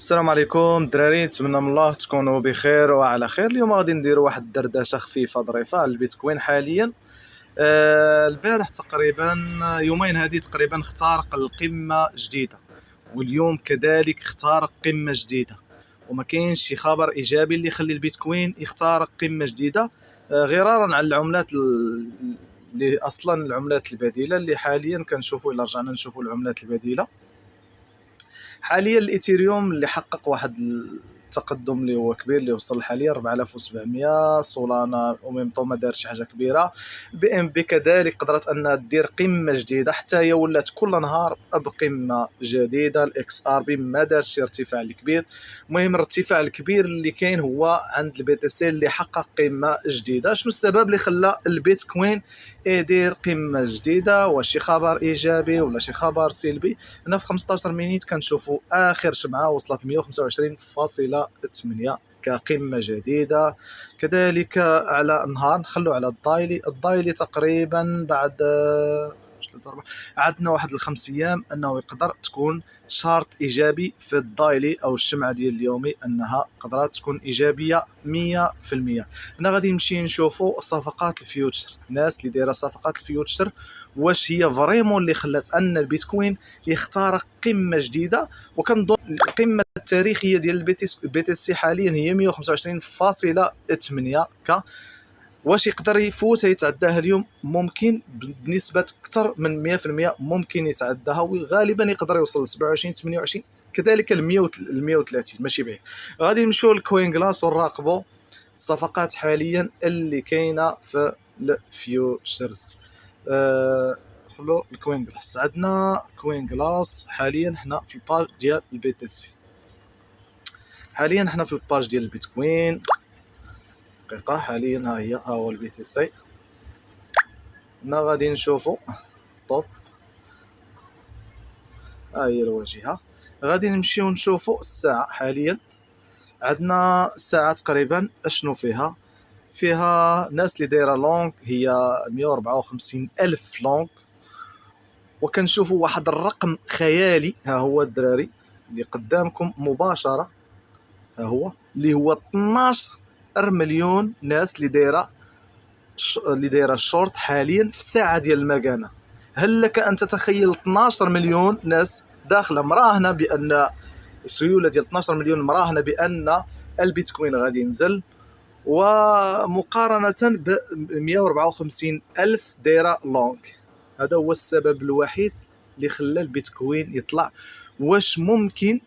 السلام عليكم الدراري، نتمنى من الله تكونوا بخير وعلى خير. اليوم غادي نديروا واحد الدردشه خفيفه ظريفه على البيتكوين حاليا. البارح تقريبا يومين هذه تقريبا اخترق القمه جديده، واليوم كذلك اخترق قمه جديده، وما كاينش شي خبر ايجابي اللي يخلي البيتكوين يخترق قمه جديده. غرارا على العملات اللي اصلا العملات البديله اللي حاليا كنشوفوا. الا رجعنا نشوفوا العملات البديله حاليا، الايثيريوم اللي حقق واحد التقدم اللي هو كبير، اللي وصل حاليا 4700. سولانا وميمتو ما دارش حاجه كبيره. بي ام بي كذلك قدرت انها دير قمه جديده، حتى هي ولات كل نهار بقمه جديده. الاكس ار بي ما دارش ارتفاع الكبير. المهم الارتفاع الكبير اللي كاين هو عند البي تي سي اللي حقق قمه جديده. شنو السبب اللي خلى البيتكوين يدير قمه جديده؟ واش شي خبر ايجابي ولا شي خبر سلبي؟ هنا في 15 مينيت كنشوفوا اخر شمعه وصلت 125.8 كقمه جديده. كذلك على النهار نخلو على الدايلي تقريبا بعد عندنا واحد الخمس ايام انه يقدر تكون شرط ايجابي في الدايلي او الشمعه ديال اليومي، انها قدرات تكون ايجابيه 100%. هنا غادي نمشي نشوفوا صفقات الفيوتشر، الناس اللي دايره صفقات الفيوتشر، واش هي فريمون اللي خلات ان البيتكوين يخترق قمه جديده. وكنظن القمه التاريخيه ديال البي تي سي حاليا هي 125.8 ك. واش يقدر يفوت يتعداها اليوم؟ ممكن بنسبه اكثر من 100%، ممكن يتعداها، وغالبا يقدر يوصل ل 27 28 كذلك ال 130 ماشي بعيد. غادي نمشيو للكوين كلاس ونراقبوا الصفقات حاليا اللي كاينه في الفيوتشرز. خلو الكوين كلاس. عندنا كوين كلاس حاليا حنا في الباج ديال البي تي سي. حاليا حنا في الباج ديال البيتكوين. دقيقه، حاليا ها هي، ها هو البي تي سي. هنا غادي نشوفوا ستوب، ها هي الواجهه. غادي نمشيو نشوفوا الساعه. حاليا عندنا الساعه تقريبا اشنو فيها ناس اللي دايره لونغ هي 154 الف لونغ. وكنشوفوا واحد الرقم خيالي، ها هو الدراري اللي قدامكم مباشره، ها هو اللي هو 12 مليون ناس اللي دايره الشورت حاليا في الساعه ديال المكانه. هل لك ان تتخيل 12 مليون ناس داخله مراهنه بان سيوله ديال 12 مليون مراهنه بان البيتكوين غادي ينزل، ومقارنه ب 154 الف دايره لونغ؟ هذا هو السبب الوحيد اللي خلى البيتكوين يطلع. واش ممكن